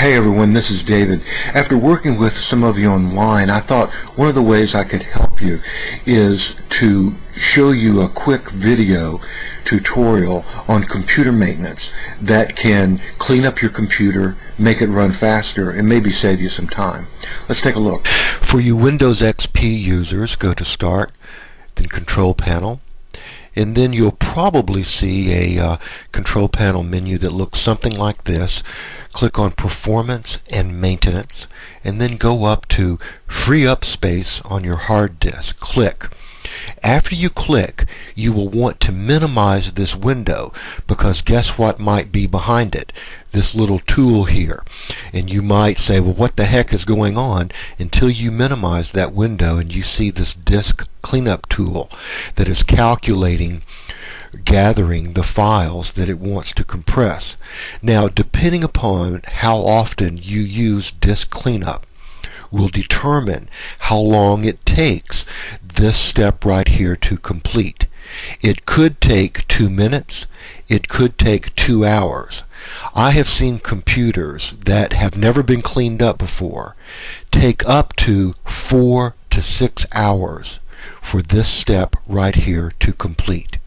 Hey everyone, this is David. After working with some of you online, I thought one of the ways I could help you is to show you a quick video tutorial on computer maintenance that can clean up your computer, make it run faster, and maybe save you some time. Let's take a look. For you Windows XP users, go to Start, then Control Panel, and then you'll probably see a control panel menu that looks something like this. Click on Performance and Maintenance, and then go up to Free Up Space on your hard disk. Click. After you click, you will want to minimize this window, because guess what might be behind it? This little tool here. And you might say, well, what the heck is going on? Until you minimize that window and you see this disk cleanup tool that is gathering the files that it wants to compress. Now, depending upon how often you use disk cleanup will determine how long it takes this step right here to complete. It could take 2 minutes. It could take 2 hours. I have seen computers that have never been cleaned up before take up to 4 to 6 hours for this step right here to complete.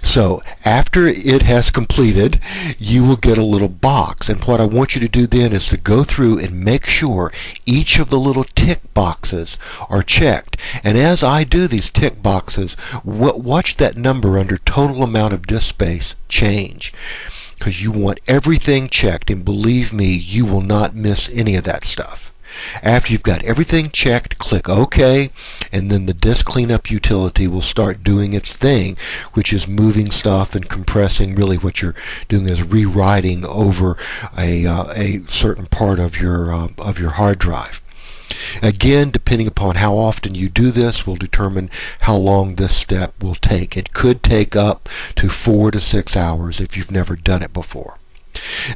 So after it has completed, you will get a little box, and what I want you to do then is to go through and make sure each of the little tick boxes are checked. And as I do these tick boxes, watch that number under total amount of disk space change, because you want everything checked, and believe me, you will not miss any of that stuff. After you've got everything checked, click OK, and then the disk cleanup utility will start doing its thing, which is moving stuff and compressing. Really what you're doing is rewriting over a certain part of your hard drive. Again, depending upon how often you do this will determine how long this step will take. It could take up to 4 to 6 hours if you've never done it before.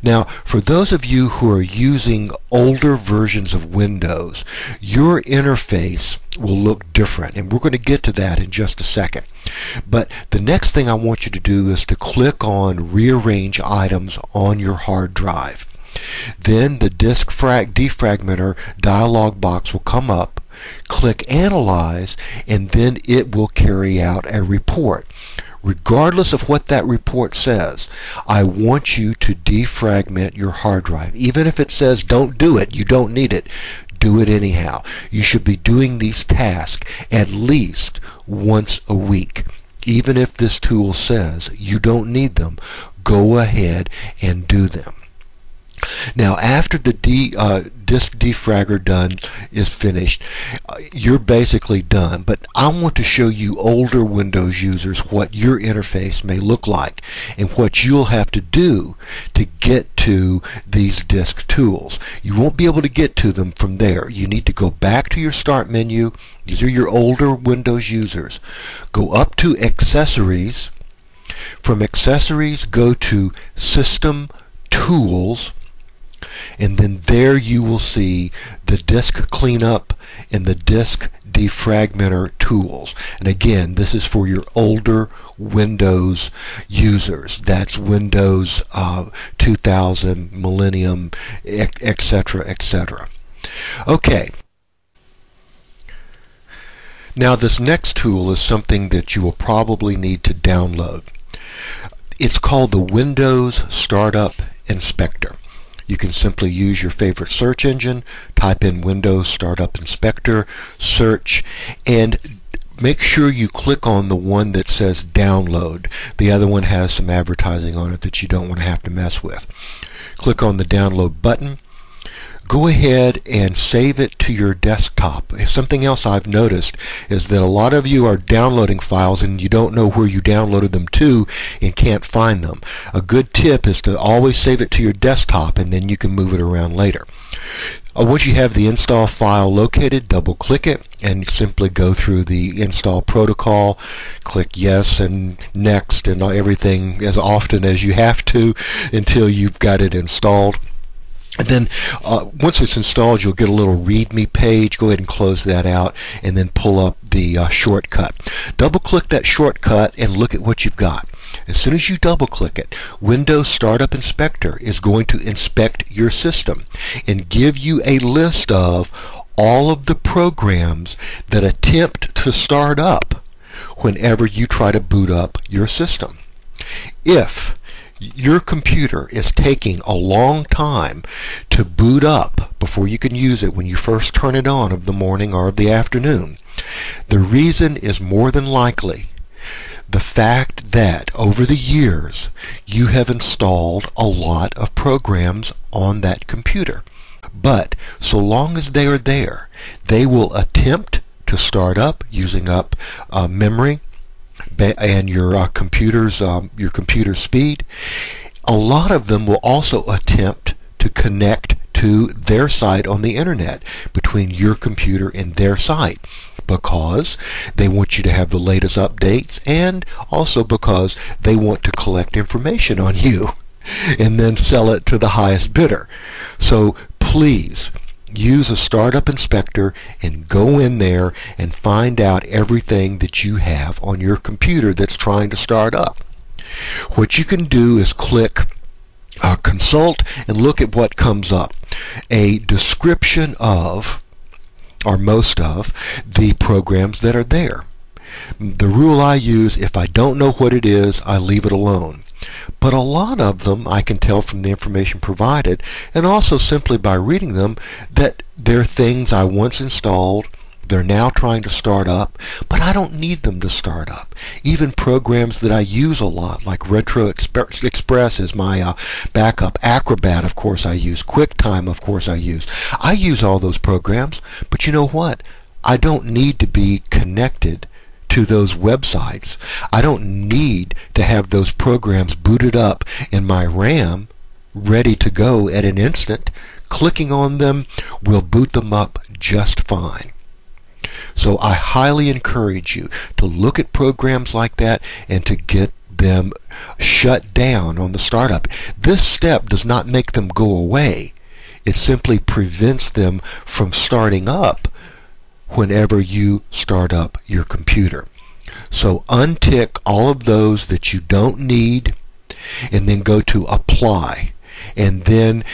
Now, for those of you who are using older versions of Windows, your interface will look different, and we're going to get to that in just a second. But the next thing I want you to do is to click on Rearrange Items on your hard drive. Then the Disk Defragmenter dialog box will come up. Click Analyze, and then it will carry out a report. Regardless of what that report says, I want you to defragment your hard drive. Even if it says don't do it, you don't need it, do it anyhow. You should be doing these tasks at least once a week. Even if this tool says you don't need them, go ahead and do them. Now, after the disk defragger is finished, you're basically done. But I want to show you older Windows users what your interface may look like and what you'll have to do to get to these disk tools. You won't be able to get to them from there. You need to go back to your Start menu. These are your older Windows users. Go up to Accessories. From Accessories, go to System Tools. And then there you will see the disk cleanup and the disk defragmenter tools. And again, this is for your older Windows users. That's Windows 2000, Millennium, etc., etc. Okay. Now this next tool is something that you will probably need to download. It's called the Windows Startup Inspector. You can simply use your favorite search engine, type in Windows Startup Inspector, search, and make sure you click on the one that says download. The other one has some advertising on it that you don't want to have to mess with. Click on the download button. Go ahead and save it to your desktop. Something else I've noticed is that a lot of you are downloading files and you don't know where you downloaded them to and can't find them. A good tip is to always save it to your desktop, and then you can move it around later. Once you have the install file located, double click it and simply go through the install protocol. Click yes and next and everything as often as you have to until you've got it installed. And then once it's installed, you'll get a little README page. Go ahead and close that out, and then pull up the shortcut. Double click that shortcut and look at what you've got. As soon as you double click it, Windows Startup Inspector is going to inspect your system and give you a list of all of the programs that attempt to start up whenever you try to boot up your system. If your computer is taking a long time to boot up before you can use it when you first turn it on of the morning or of the afternoon, the reason is more than likely the fact that over the years you have installed a lot of programs on that computer. But so long as they are there, they will attempt to start up using up memory and your computer's speed. A lot of them will also attempt to connect to their site on the internet between your computer and their site, because they want you to have the latest updates, and also because they want to collect information on you and then sell it to the highest bidder. So please use a startup inspector and go in there and find out everything that you have on your computer that's trying to start up. What you can do is click consult and look at what comes up. A description of, or most of, the programs that are there. The rule I use, if I don't know what it is, I leave it alone. But a lot of them I can tell from the information provided, and also simply by reading them, that they're things I once installed, they're now trying to start up, but I don't need them to start up. Even programs that I use a lot, like Retro Express is my backup. Acrobat, of course, I use. QuickTime, of course, I use. I use all those programs, but you know what? I don't need to be connected to those websites. I don't need to have those programs booted up in my RAM, ready to go at an instant. Clicking on them will boot them up just fine. So I highly encourage you to look at programs like that and to get them shut down on the startup. This step does not make them go away. It simply prevents them from starting up whenever you start up your computer. So untick all of those that you don't need, and then go to Apply. And then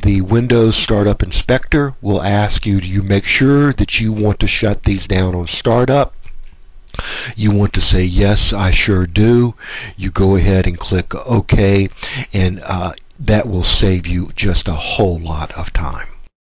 the Windows Startup Inspector will ask you, do you make sure that you want to shut these down on startup? You want to say, yes, I sure do. You go ahead and click OK, and that will save you just a whole lot of time.